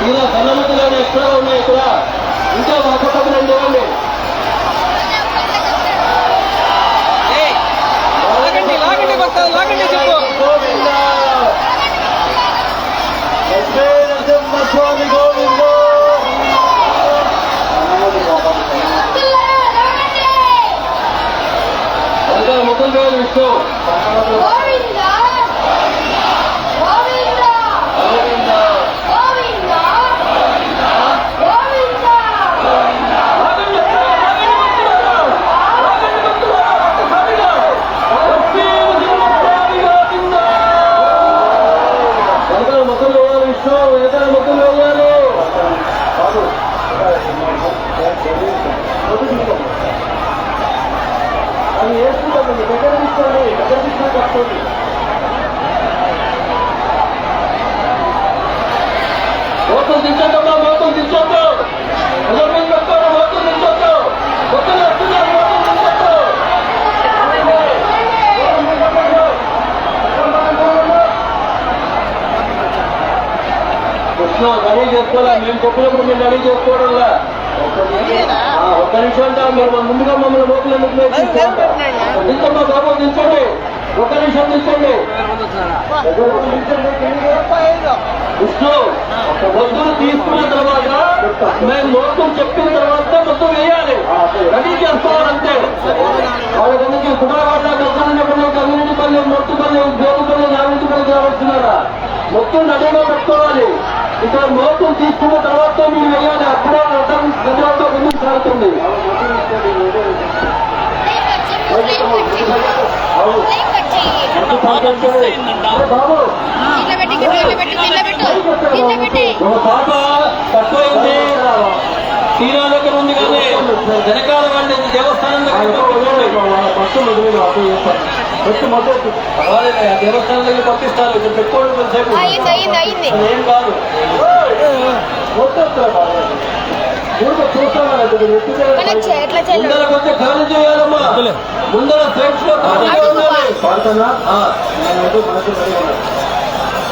ఇలా సన్నమతిలోనే ఎక్కడ ఉన్నాయి ఇక్కడ ఇంకా ఒక్కొక్కటి రెండు ఇవ్వండి. స్వామి గోవింద ముఖం వేలు విష్ణు అది వేసుకుంటుంది దగ్గర తీసుకోండి దగ్గర తీసుకొని పట్టుకోండి. మోసం దించొద్దమ్మా మోసం దించొద్దు ఎదురు పెట్టుకోండి మోసం దించొద్దు కొత్తలు వస్తున్నారు మోసం దించొద్దు. కృష్ణ రెడీ చేసుకోవాలా మేము చెప్పినప్పుడు మీరు రెడీ చేసుకోవడంలా ఒక్క నిమిషం అంటా మీరు ముందుగా మమ్మల్ని లోపల దించమ్మా బాబు దించండి ఒక్క నిమిషం దించండి. విష్ణు వద్దులు తీసుకున్న తర్వాత మేము మొత్తం చెప్పిన తర్వాత మొత్తం వేయాలి రెడీ చేసుకోవాలంటే వాళ్ళ గురించి కుమారవాడ గొప్పపల్లి కమ్యూనిటీపల్లి మొత్తుపల్లి గోగుపల్లి నారాయణపల్లి రావస్తున్నారా మొత్తం రెడీగా పెట్టుకోవాలి. ఇక్కడ మొత్తం తీసుకున్న తర్వాత మీరు వేయాలి అప్పుడే రథం గజంతో ముందుకు సాగుతుంది. బాబు పాప తక్కువైంది తీరా దగ్గర ఉంది కానీ వెనకాల వండి దేవస్థానం దేవస్థానం దగ్గర పంపిస్తారు ఇక్కడ పెట్టుకోవడం ఏం కాదు. ముందర కొంచెం ఖాళీ చేయాలమ్మా ముందర సైడ్స్ లో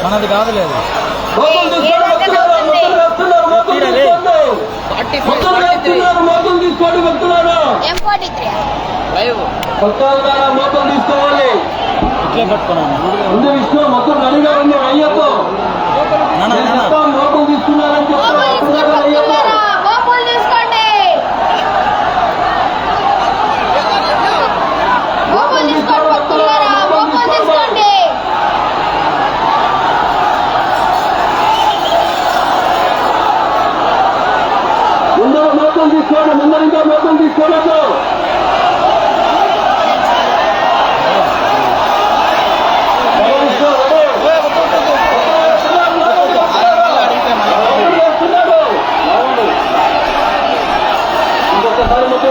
మనది కాదులేదు మోసం తీసుకోండి భక్తులారా భక్తులారా మోసం తీసుకోవాలి. ఇట్లే పట్టుకున్నాను ముందు విష్ణు మొత్తం రెడీగా ఉంది అయ్యప్ప మోసం తీసుకున్నారని చెప్తారు అయ్యప్ప ముందర మోసం తీసుకోండి ముందర ఇంకా మోసం తీసుకోవద్దు. ఇంకొకసారి మొత్తం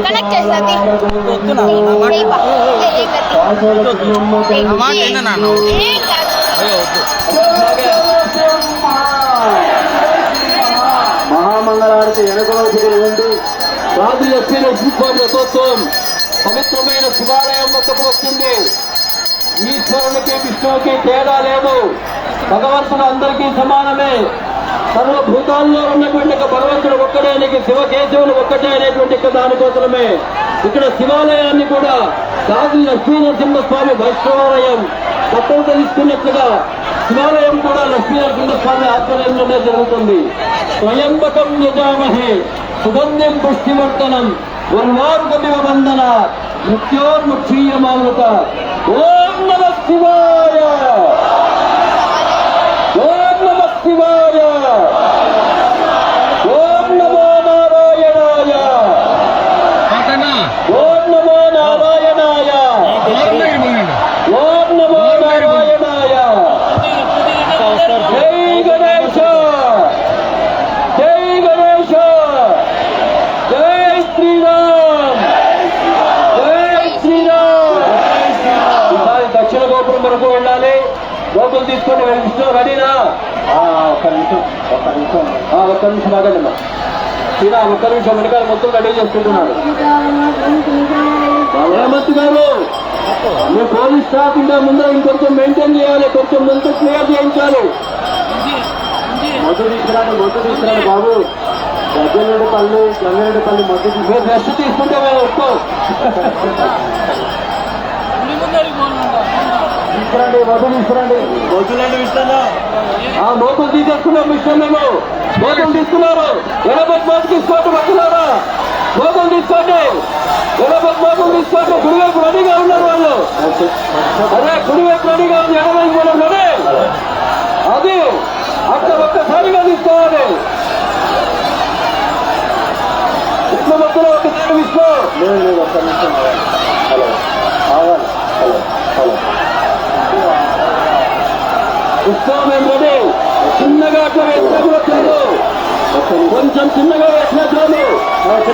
కనెక్ట్ చేస్తుంది మహామంగళారతి వెనుకవైపు రాత్రి ఎస్పీ లక్ష్మీస్వామి రథోత్సవం పవిత్రమైన శివాలయం వద్దకు వస్తుంది. ఈశ్వరునికి విష్ణువుకి తేడా లేదు. భగవంతుడు అందరికీ సమానమే. సర్వభూతాల్లో ఉన్నటువంటి భగవంతుడు ఒక్కడే, శివకేశవులు ఒక్కటే అనేటువంటి దానికోసమే ఇక్కడ శివాలయాన్ని కూడా సాధు లక్ష్మీనరసింహస్వామి వైష్ణవాలయం పట్టం తెలుస్తున్నట్లుగా శివాలయం కూడా లక్ష్మీనరసింహస్వామి ఆధ్వర్యంలోనే జరుగుతుంది. స్వయంబకం యజామహే సుగంధిం పుష్టివర్ధనం ఉర్వారుకమివ వందన మృత్యోర్ముక్షీయమామృత. ఓం నమః శివాయ, ఓం నమః శివాయ, ఓం నమో నారాయణాయ, ఓం నమో నారాయణాయ, ఓం నమో నారాయణాయ. జై గణేశ, జై గణేశ, జై శ్రీరామ్, జై శ్రీరామ్. ఈసారి దక్షిణ గోపురం వరకు వెళ్ళాలి. గోపురం తీసుకొని విష్ణు రెడీనా? ఒక్క నిమిషం ఆగండి. శ్రీరామ్ ఒక్క నిమిషం, వెనకాల మొత్తం రెడీ చేసుకుంటున్నాడు. హేమంత్ గారు, మీ పోలీస్ స్టాఫ్ ఇంకా ముందర ఇంకొంచెం మెయింటైన్ చేయాలి, కొంచెం ముందు క్లియర్ చేయించాలి. మొదటి తీసుకురాడు బాబు. గంగరేడుపల్లి మొదటి మీరు రెస్ట్ తీసుకుంటే మేము ఒక్కో తీసుకురండి, మొదలు తీసుకురండి. మోతులు తీసేసుకున్నాం మిషన్. మేము మోతులు తీసుకున్నారు. ఎనభై మోతులు తీసుకోండి, వస్తున్నారా? మోతులు తీసుకోండి, ఎనభై మోతులు తీసుకోండి. కుడివైపు రెడీగా ఉన్నారు వాళ్ళు. అదే కుడివైపు రెడీగా ఉంది, ఎనభై మనం రెడీ. అది అక్కడ ఒక్కసారిగా తీసుకోవాలి. విష్ణు భక్తులు ఒకసారి విష్ణు. లేదు ఒక్క నిమిషం. హలో ఆగాలి. హలో విష్ణు మేము రెడీ. చిన్నగా అట్లా వేసినా కూడా చాలు, కొంచెం చిన్నగా వేసినా చాలు. మధ్య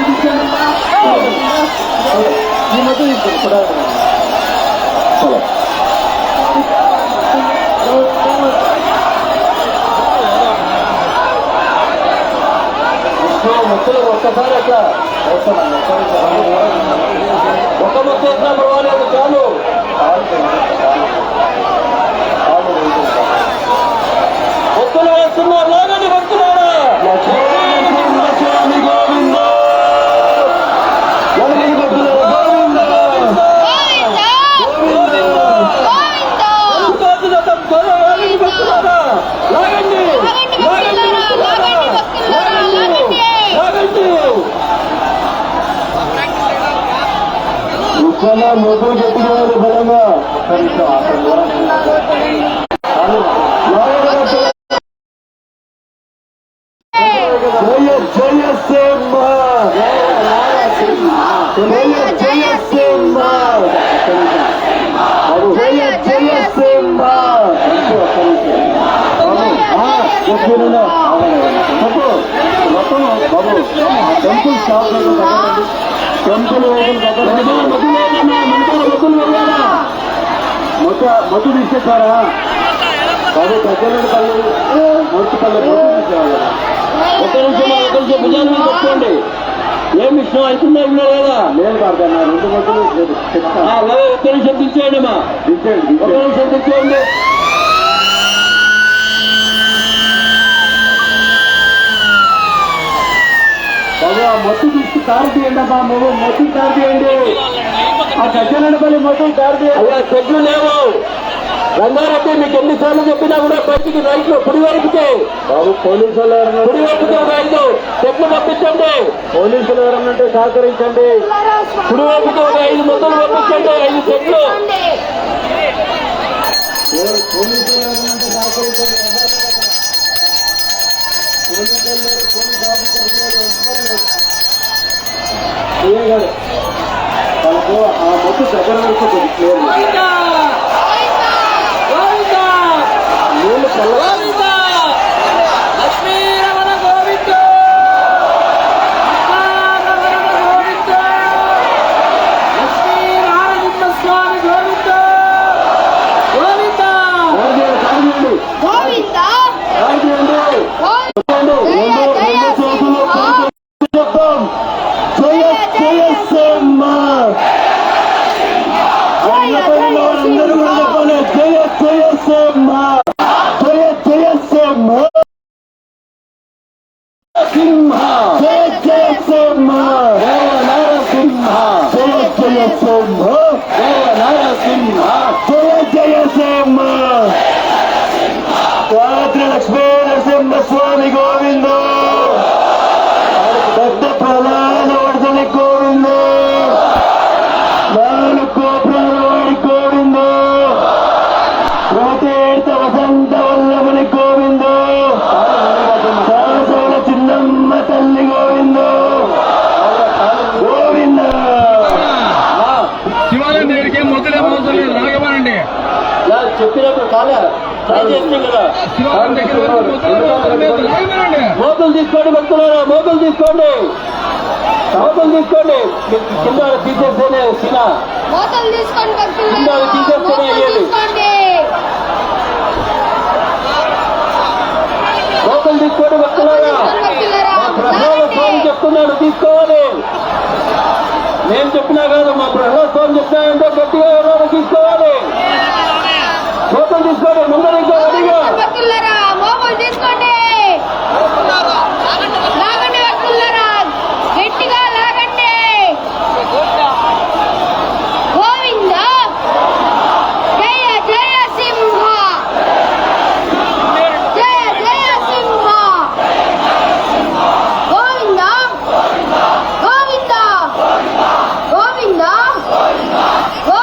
తీసుకోండి, ఈ మధ్య తీసుకోండి. మొక్కలు ఒక్కసారి అట్లా ఒక్క మొక్క వేసినా పర్వాలేదు, చాలు. భక్తులు వేస్తున్నారు, లాగండి భక్తులారా. స్వామి గోవింద, లాగండి భక్తులారా, గోవింద లాగండి భక్తులారా, లాగండి లాగండి లాగండి. చాలా మొదలు చెప్తున్నారు బలంగా. జయ సింహ, జయ జయ సింహ, జయ జయ సింహ. బాబు టెంపుల్ స్టాప్ టెంపుల్ మొత్తం తీసేసారా బాబు? దగ్గరపల్లి మొత్తుపల్లి తీసేవాళ్ళ. ఒక నిమిషం భుజాన్ని మీద పెట్టుకోండి. ఏం విషయం అవుతుందా ఇవ్వలే లేదా? లేదు కాదు, నా 2 మొత్తులు ఒక్క నిమిషం తీసేయండి అమ్మా, తీసేయండి. ఒక నిమిషం తీసేయండి. బాబు ఆ మొత్తం తీసుకు కారు తీయండి అమ్మా. మొత్తం కారు తీయండి. ఆ గజ్జనపల్లి మొత్తం కారు తీయండి. అలా చెట్లు లేవు రంగారెడ్డి, మీకు ఎన్నిసార్లు చెప్పినా కూడా బయటికి రైట్లు కుడివైపుకే. బాబు పోలీసులు కుడివైపుకే రైలు చెట్లు పంపించండి. పోలీసులు ఎవరన్నంటే సహకరించండి. కుడివైపుకి ఒక 5 మొత్తం పంపించండి, 5 చెట్లు. పోలీసులు ఎవరన్నంటే సహకరించండి. వాళ్ళకు ఆ మొత్తం దగ్గర వరకు క్లియర్ నీళ్ళు చల్ల. లక్ష్మీరమణ గోవింద, లక్ష్మీనారాయణస్వామి గోవింద, గోవింద గోవింద అందరూ కూడా చెప్పాలి. జయ జయ సింహ. సింహ దేవ నరసింహ జయ జయ సింహ దేవ నరసింహ జయ జయ సింహ రాత్రి లక్ష్మీ నరసింహ స్వామి గోవింద పెద్ద ప్రధాన వర్ధని గోవింద నాలుగు గోపురాల వాడి గోవింద ప్రతీర్థ వసంత వల్లభని గోవింద సరసవల చిన్నమ్మ తల్లి గోవింద గోవింద శివాలయం దగ్గరికి మొదలే మోసం లేదు రాగమనండి. చెప్పినప్పుడు కాలే ట్రై చేస్తే కదా శివాలయం దగ్గర రాగమనండి. మోకులు తీసుకోండి భక్తులారా, మోకులు తీసుకోండి, మోకులు తీసుకోండి. కింద తీసేస్తేనే శిల మోతలు తీసుకోండి భక్తులు, ఇందాక తీసేస్తేనే మోతలు అయ్యేది. తీసుకోండి. మోకులు తీసుకోండి భక్తులారా. మా ప్రసాద స్వామి చెప్తున్నాడు తీసుకోవాలి. నేను చెప్పినా కాదు, మా ప్రసాద స్వామి చెప్తున్నాడంటే గట్టిగా ఎవరో తీసుకోవాలి. మోకులు తీసుకోండి, ముందర ఇంకా రెడీగా. భక్తులారా మోతలు తీసుకోండి, లాగండి భక్తులారా, గట్టిగా లాగండి. గోవింద జయ జయ సింహ, జయ జయ సింహ. గోవింద గోవింద గోవింద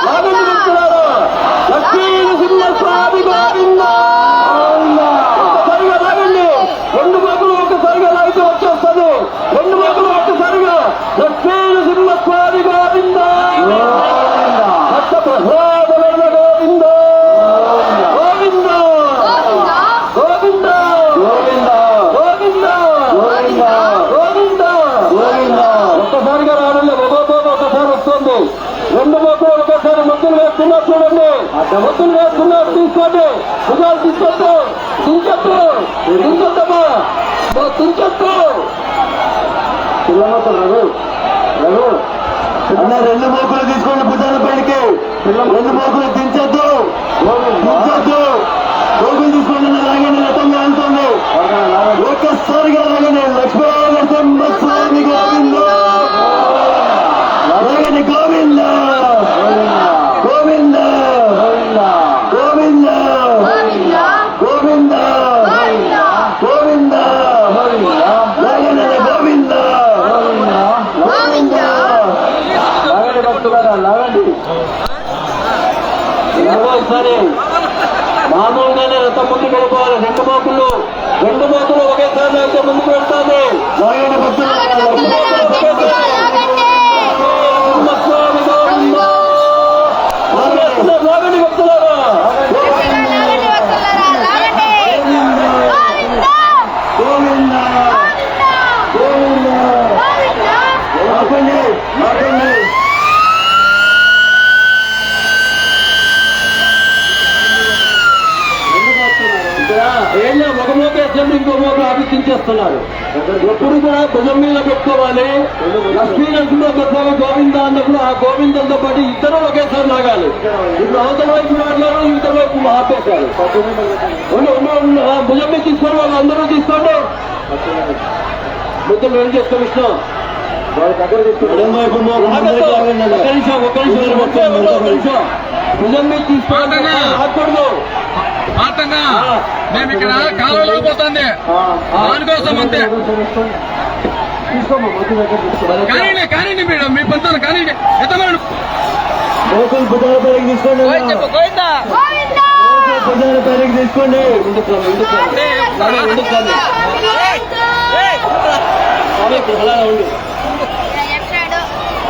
లాగండి గోవింద. భక్తులారా. లక్ష్మీ నరసింహ స్వామి గోవింద. ఒక్కసారిగా లాగండి. రెండు మోకులు ఒక్కసారిగా లాగితే వచ్చేస్తుంది. రెండు మోకులు ఒక్కసారిగా. లక్ష్మీ నరసింహ స్వామి గోవింద. భక్త ప్రసాదమైన గోవింద. గోవింద గోవింద గోవింద గోవింద గోవింద గోవింద గోవింద. ఒక్కసారిగా రానండి, ఒక్కొక్కసారి వస్తుంది. రెండు మోకులు ఒక్కసారి ముద్దులు వేస్తున్నారు చూడండి. ముద్దులు వేస్తున్నారు తీసుకోండి. భుజాలు తీసుకోద్దు, దించొద్దు, దించొద్దమ్మా, దించొద్దు. రఘు రఘు అన్న రెండు మోకులు తీసుకోండి భుజాల పైకి. రెండు మోకులు దించొద్దు, దించొద్దు. మోకులు తీసుకోండి, లాగండి, రథంగా వెళ్తుంది. ఒక్కసారిగా లాగండి. లక్ష్మీ నరసింహ స్వామి గోవింద. లాగండి గోవింద గోవింద గోవింద గోవింద గోవింద గోవింద గోవింద లాగండి గోవింద గోవింద. లాగండి భక్తులారా, లాగండి. ఒకసారి మామూలుగానే రథం ముందుకు వెళ్ళిపోవాలి. రెండు మోకులు ఒకేసారి అయితే ముందుకు వెళ్తాను. లాగండి భక్తులారా, గట్టిగా లాగండి. స్వామి గోవింద. లాగండి భక్తులారా. గట్టిగా లాగండి భక్తులారా, లాగండి. గోవింద గోవింద గోవింద గోవింద. ఆపండి, ఆపండి. ఏళ్ళ ఒక మోక అసెంబ్లీ ఇంకో మోక ఆలోచించేస్తున్నారు. ఎప్పుడు కూడా భుజం మీద పెట్టుకోవాలి. లక్ష్మీ నరసింహ స్వామి గోవింద అన్నప్పుడు ఆ గోవిందంతో పాటు ఇద్దరు ఒకేసారి లాగాలి. ఇప్పుడు అవతల వైపు మాట్లాడారు, ఇవతల వైపు ఆపేశారు. భుజం మీద తీసుకోండి, వాళ్ళు అందరూ తీసుకోండి. బుద్ధులు ఏం చేస్తాం విష్ణు భుజం మీద తీసుకోండి, ఆకూడదు. ఆతంగా మేము ఇక్కడ కాలువలో పోతుంది దానికోసం అంతే. కానీ కానీ మీరు మీ పంతాలు కానీ ఎత్తమని మోకులు భుజాల పైకి తీసుకోండి. గోవింద భుజాల పైకి తీసుకోండి.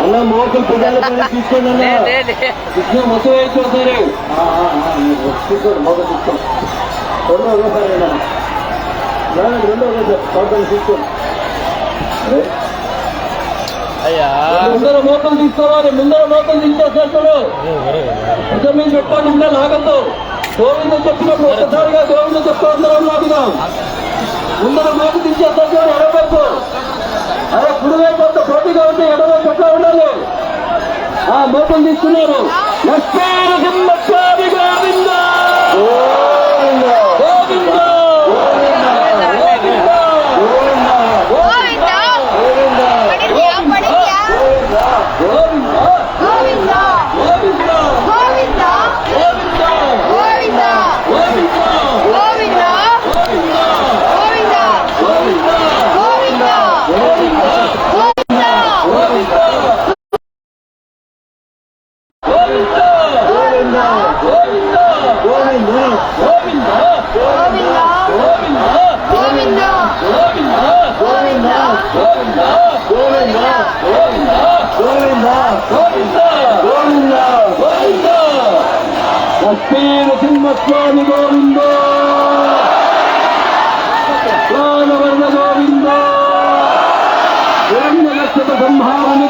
అన్న మోకులు భుజాల పైకి తీసుకోండి. అన్న కృష్ణ మొత్తం వేసి ఒకసారి తీసుకోండి. మోకులు తీసుకోండి. రెండు ఒకేసారి రెండు ఒకేసారి తీసుకోండి. అయ్యా ముందర మోకలు తీసుకోవాలి. ముందర మోకలు తీసేసేస్తారు. భుజం మీద పెట్టుకోండి, ఇంకా లాగద్దు. గోవింద చెప్పినప్పుడు ఒక్కసారిగా గోవింద చెప్తూ అందరం లాగుదాం. ముందర మోక తీసేస్తారు ఎడవైపు. అదే కుడివైపు అంత పోటీగా ఉంటే ఎడవైపు ఎట్లా ఉండాలి. ఆ మోకలు తీసుకున్నారు. లక్ష్మీ నరసింహస్వామి గోవింద గోవింద గోవింద గోవింద గోవింద గోవింద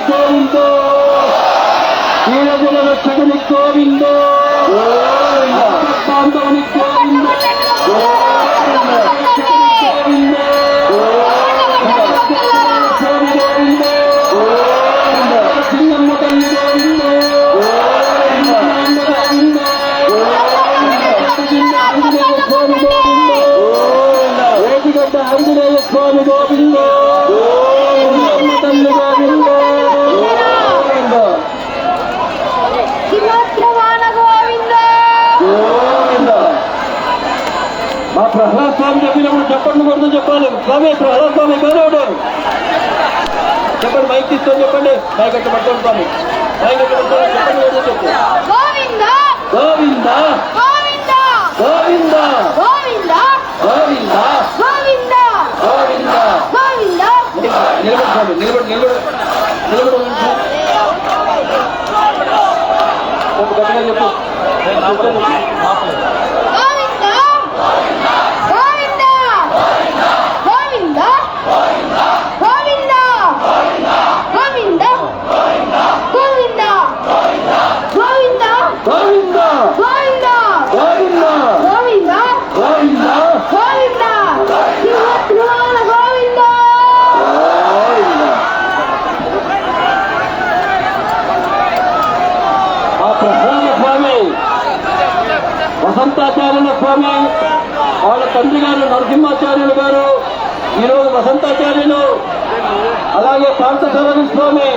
గోవిందో వీరజన రక్షకుని గోవిందో బాంధవుని గోవిందో సింగమ్మ తల్లి గోవిందో వేదిగడ్డ ఆంజనేయ స్వామి గోవిందో సింగమ్మ తల్లి గోవిందో సింహద్రవాణ గోవింద మా ప్రహ్లాద్ స్వామి చెప్పినప్పుడు చెప్పండి కొడుతూ చెప్పాలి స్వామి ప్రహ్లాద్ స్వామి గౌరవుడు చెప్పండి మైక్ తీసుకొని చెప్పండి మైక్ ఎట్టు పట్టుకోండి స్వామి మైక్ ఎట్టు పట్టుకోండి చెప్పండి కొడుతూ చెప్పు గోవింద గోవింద గోవింద గోవింద గోవింద గోవింద గోవింద గోవింద గోవింద నిలబడి స్వామి నిలబడి నిలబడి నిలబడి గట్టిగా చెప్పు గోవింద గోవింద గోవింద గోవింద గోవింద గోవింద గోవింద గోవింద గోవింద గోవింద గోవింద గోవింద గోవింద సింహద్రవాణ గోవింద ఆ ప్రహ్లాద స్వామి వసంతాచార్యుల స్వామి వాళ్ళ తండ్రి గారు నరసింహాచార్యులు గారు ఈరోజు వసంతాచార్యులు అలాగే పార్థసారథి స్వామి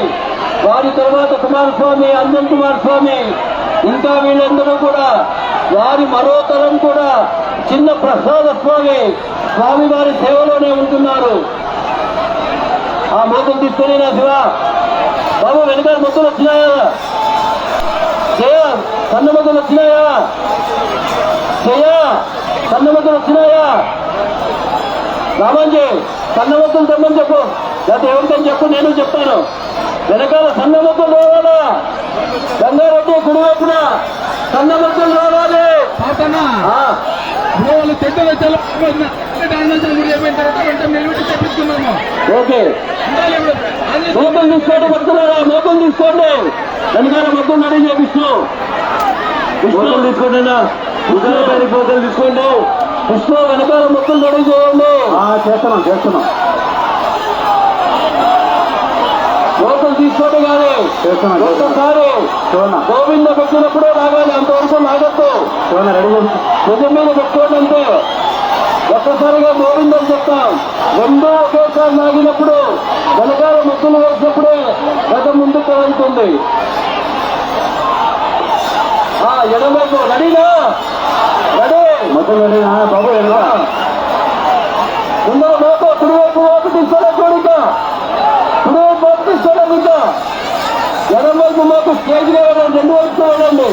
వారి తర్వాత కుమారస్వామి అంజన్ కుమార్ స్వామి ఇంకా వీళ్ళందరూ కూడా వారి మరో తరం కూడా చిన్న ప్రహ్లాద స్వామి స్వామి వారి సేవలోనే ఉంటున్నారు. ఆ మోతులు తీసుకొని నా శివ బాబు వెనకాల మొత్తులు వచ్చినాయా జయ సన్నమతులు వచ్చినాయా జయ సన్నమతులు వచ్చినాయా రామంజీ సన్నమతులు తెమ్మని చెప్పు లేకపోతే ఎవరికని చెప్పు నేను చెప్తాను వెనకాల సన్నమతులు రావాలా గంగారెడ్డి కుడివైపున సన్నమతులు రావాలి పాతనా ఆ, వాళ్ళు చెడ్డలో నిలబెట్టి చెప్పించుకున్నాము ఓకే ఉండాలి ఇప్పుడు మోకలు తీసుకోండి పడుతున్నారా మోకలు తీసుకోండి వెనకాల మొత్తం రెడీ చేపిస్తూ విష్ణువులు తీసుకోండి విష్ణువు మోకలు తీసుకోండి విష్ణు వెనకాల మొత్తం రెడీ చేయండి చేస్తున్నాం మోకలు తీసుకోండి కానీ ఒక్కసారి గోవింద పెట్టినప్పుడే రాగాలి అంతవరకు లాగద్దు భుజం మీద పెట్టుకోండి అంతే ఒక్కసారిగా గోవిందని చెప్తాం రెండూ ఒకేసారి లాగినప్పుడు వెనకాల ముక్కులు వేసినప్పుడే గత ముందుకు వెళ్తుంది. ఎడమకు రెడీగా రెడీ మొత్తం రెడీనా బాబు ముందర మోక కుడివైపు మోక తీసుకోలేదు ఇంకా కుడివైపు మోక తీసుకోలేదు ఇంకా ఎడమవైపు మోక స్టేజ్ గా రెండు వైపు వెళ్ళండి.